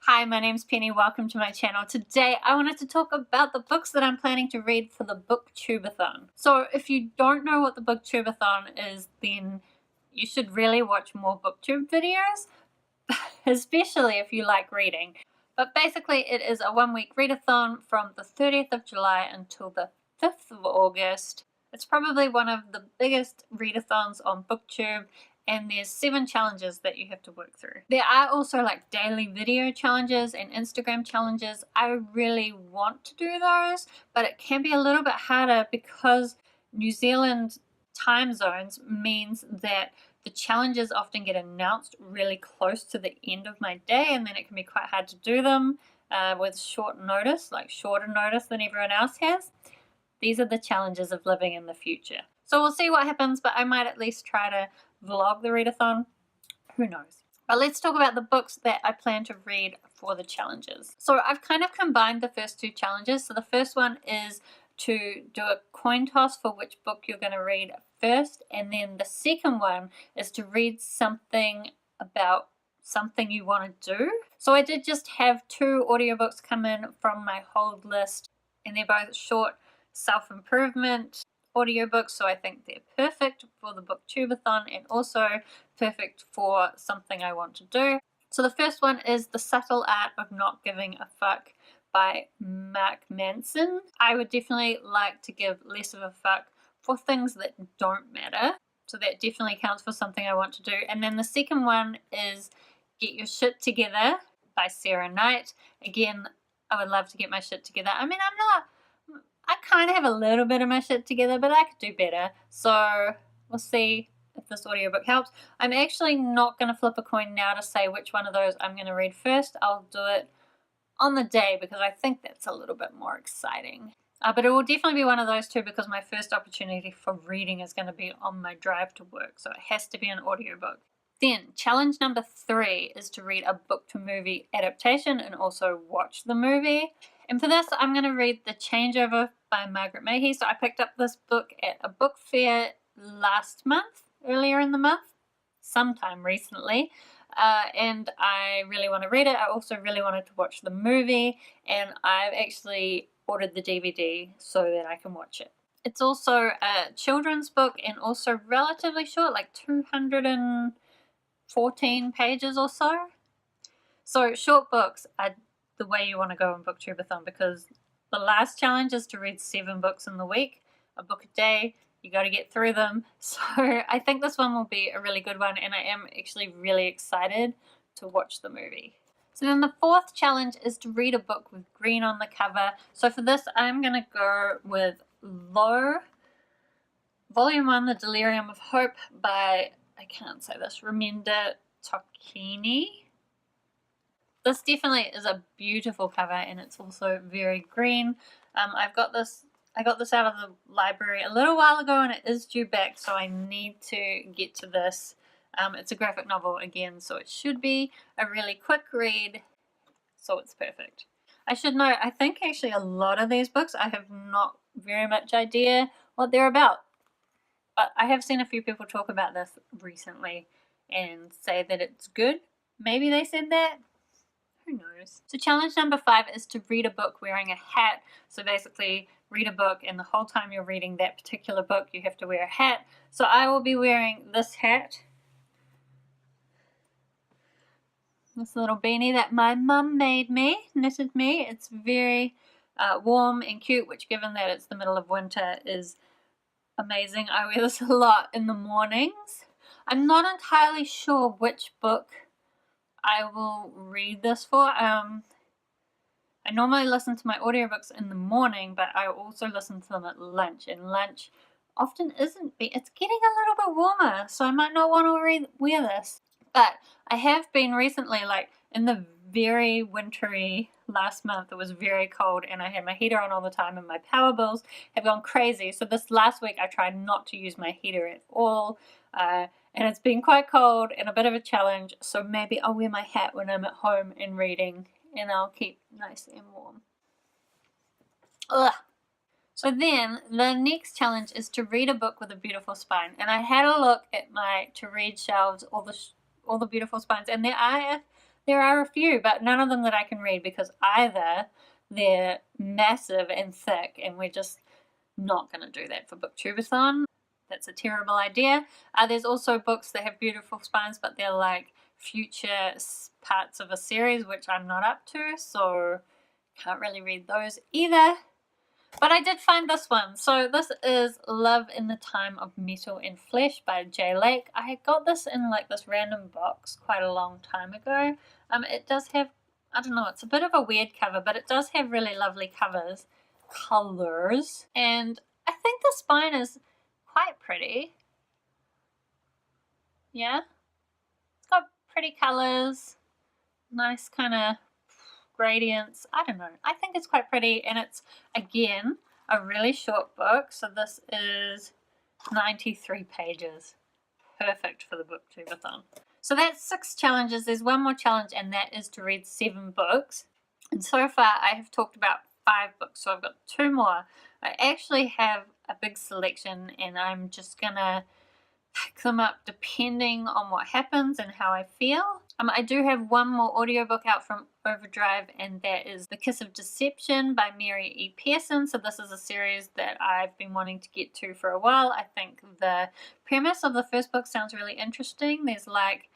Hi, my name's Penny. Welcome to my channel. Today I wanted to talk about the books that I'm planning to read for the Booktube-a-thon. So if you don't know what the Booktube-a-thon is, then you should really watch more Booktube videos, especially if you like reading. But basically it is a one-week readathon from the 30th of July until the 5th of August. It's probably one of the biggest readathons on Booktube, and there's 7 challenges that you have to work through. There are also like daily video challenges and Instagram challenges. I really want to do those, but it can be a little bit harder because New Zealand time zones means that the challenges often get announced really close to the end of my day, and then it can be quite hard to do them with short notice, like shorter notice than everyone else has. These are the challenges of living in the future. So we'll see what happens, but I might at least try to vlog the readathon. Who knows? But let's talk about the books that I plan to read for the challenges. So I've kind of combined the first 2 challenges. So the first one is to do a coin toss for which book you're going to read first, and then the second one is to read something about something you want to do. So I did just have 2 audiobooks come in from my hold list, and they're both short self-improvement audiobooks, so I think they're perfect for the Booktube-a-thon and also perfect for something I want to do. So the first one is The Subtle Art of Not Giving a Fuck by Mark Manson. I would definitely like to give less of a fuck for things that don't matter, so that definitely counts for something I want to do. And then the second one is Get Your Shit Together by Sarah Knight. Again, I would love to get my shit together. I mean, I kind of have a little bit of my shit together, but I could do better. So we'll see if this audiobook helps. I'm actually not going to flip a coin now to say which one of those I'm going to read first. I'll do it on the day because I think that's a little bit more exciting. But it will definitely be one of those 2 because my first opportunity for reading is going to be on my drive to work. So it has to be an audiobook. Then challenge number 3 is to read a book to movie adaptation and also watch the movie. And for this, I'm going to read The Changeover by Margaret Mahy. So I picked up this book at a book fair earlier in the month, sometime recently. And I really want to read it. I also really wanted to watch the movie, and I've actually ordered the DVD so that I can watch it. It's also a children's book and also relatively short, like 214 pages or so. So short books are the way you want to go on Booktube-a-thon, because the last challenge is to read 7 books in the week, a book a day. You got to get through them. So I think this one will be a really good one, and I am actually really excited to watch the movie. So then the 4th challenge is to read a book with green on the cover. So for this, I'm going to go with Low, Volume 1, The Delirium of Hope by, I can't say this, Remenda Tokini. This definitely is a beautiful cover, and it's also very green. I got this out of the library a little while ago, and it is due back, so I need to get to this. It's a graphic novel again, so it should be a really quick read, so it's perfect. I should note, I think actually a lot of these books I have not very much idea what they're about, but I have seen a few people talk about this recently and say that it's good. Maybe they said that. Who knows? So challenge number 5 is to read a book wearing a hat. So basically read a book, and the whole time you're reading that particular book you have to wear a hat. So I will be wearing this hat. This little beanie that my mum made me, knitted me. It's very warm and cute, which given that it's the middle of winter is amazing. I wear this a lot in the mornings. I'm not entirely sure which book I will read this for. I normally listen to my audiobooks in the morning, but I also listen to them at lunch, and lunch often it's getting a little bit warmer, so I might not want to wear this. But I have been recently, like in the very wintry last month, it was very cold and I had my heater on all the time, and my power bills have gone crazy. So this last week I tried not to use my heater at all. And it's been quite cold and a bit of a challenge, so maybe I'll wear my hat when I'm at home and reading, and I'll keep nice and warm. Ugh. So then the next challenge is to read a book with a beautiful spine, and I had a look at my to read shelves, all the beautiful spines, and there are There are a few, but none of them that I can read because either they're massive and thick and we're just not going to do that for Booktube-a-thon. That's a terrible idea. There's also books that have beautiful spines, but they're like future parts of a series, which I'm not up to, so can't really read those either. But I did find this one. So this is Love in the Time of Metal and Flesh by J. Lake. I got this in like this random box quite a long time ago. It does have, I don't know, it's a bit of a weird cover, but it does have really lovely colors. And I think the spine is quite pretty. Yeah. It's got pretty colors, nice kind of gradients. I don't know. I think it's quite pretty, and it's, again, a really short book. So this is 93 pages. Perfect for the Booktube-a-thon. So that's 6 challenges. There's one more challenge, and that is to read 7 books. And so far I have talked about 5 books, so I've got 2 more. I actually have a big selection, and I'm just gonna pick them up depending on what happens and how I feel. I do have one more audiobook out from Overdrive, and that is The Kiss of Deception by Mary E. Pearson. So this is a series that I've been wanting to get to for a while. I think the premise of the first book sounds really interesting. There's like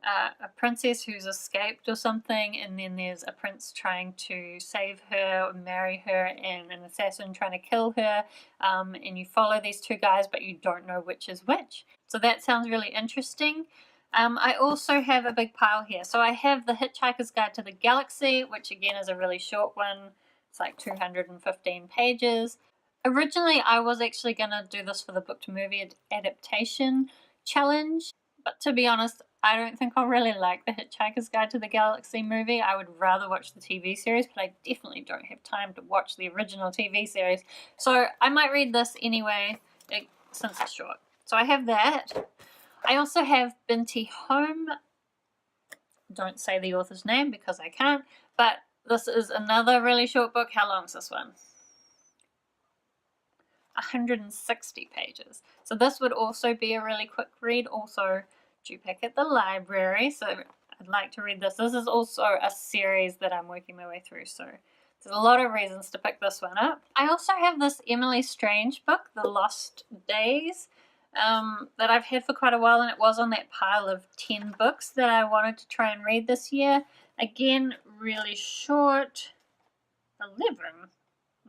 a princess who's escaped or something, and then there's a prince trying to save her or marry her, and an assassin trying to kill her, and you follow these 2 guys, but you don't know which is which. So that sounds really interesting. I also have a big pile here. So I have The Hitchhiker's Guide to the Galaxy, which again is a really short one. It's like 215 pages. Originally, I was actually going to do this for the book to movie adaptation challenge, but to be honest, I don't think I'll really like The Hitchhiker's Guide to the Galaxy movie. I would rather watch the TV series, but I definitely don't have time to watch the original TV series. So I might read this anyway, since it's short. So I have that. I also have Binti Home. Don't say the author's name because I can't, but this is another really short book. How long is this one? 160 pages. So this would also be a really quick read, also due back at the library, so I'd like to read this. This is also a series that I'm working my way through, so there's a lot of reasons to pick this one up. I also have this Emily Strange book, The Lost Days, that I've had for quite a while, and it was on that pile of 10 books that I wanted to try and read this year. Again, really short. 11?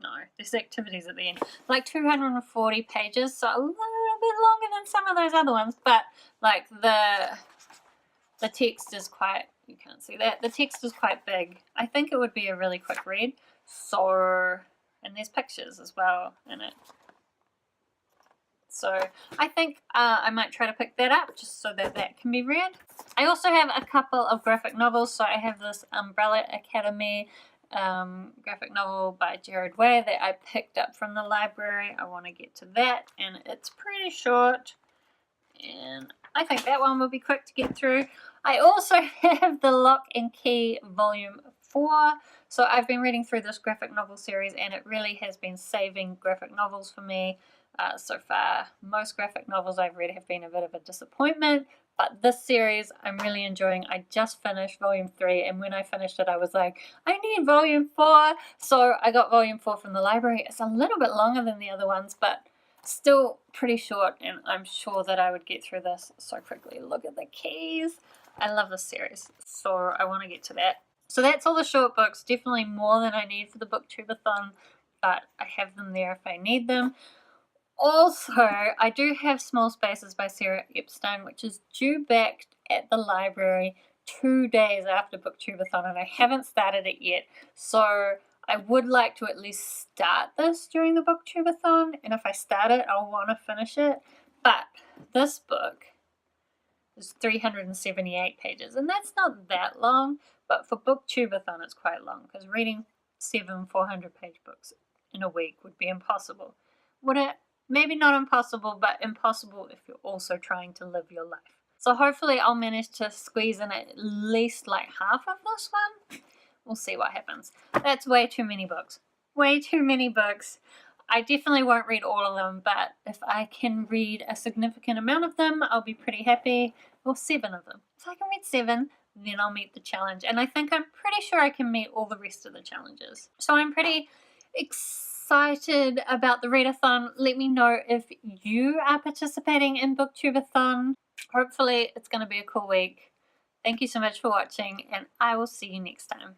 No, there's activities at the end. Like 240 pages, so a little bit longer than some of those other ones, but like the text is quite, you can't see that, the text is quite big. I think it would be a really quick read. So, and there's pictures as well in it. So I think I might try to pick that up just so that that can be read. I also have a couple of graphic novels. So I have this Umbrella Academy graphic novel by Jared Way that I picked up from the library. I want to get to that, and it's pretty short, and I think that one will be quick to get through. I also have the Lock and Key Volume 4. So I've been reading through this graphic novel series, and it really has been saving graphic novels for me. So far, most graphic novels I've read have been a bit of a disappointment, but this series I'm really enjoying. I just finished Volume 3, and when I finished it I was like, I need Volume 4! So I got Volume 4 from the library. It's a little bit longer than the other ones, but still pretty short, and I'm sure that I would get through this so quickly. Look at the keys! I love this series, so I want to get to that. So that's all the short books, definitely more than I need for the Booktube-a-thon, but I have them there if I need them. Also, I do have Small Spaces by Sarah Epstein, which is due back at the library 2 days after Booktube-a-thon, and I haven't started it yet. So I would like to at least start this during the Booktube-a-thon, and if I start it, I'll want to finish it. But this book is 378 pages, and that's not that long, but for Booktube-a-thon it's quite long, because reading 7 400-page books in a week would be impossible. Would it? Maybe not impossible, but impossible if you're also trying to live your life. So hopefully I'll manage to squeeze in at least like half of this one. We'll see what happens. That's way too many books. Way too many books. I definitely won't read all of them, but if I can read a significant amount of them, I'll be pretty happy. Or 7 of them. If I can read 7, then I'll meet the challenge. And I'm pretty sure I can meet all the rest of the challenges. So I'm pretty excited about the readathon. Let me know if you are participating in Booktube-a-thon. Hopefully it's going to be a cool week. Thank you so much for watching, and I will see you next time.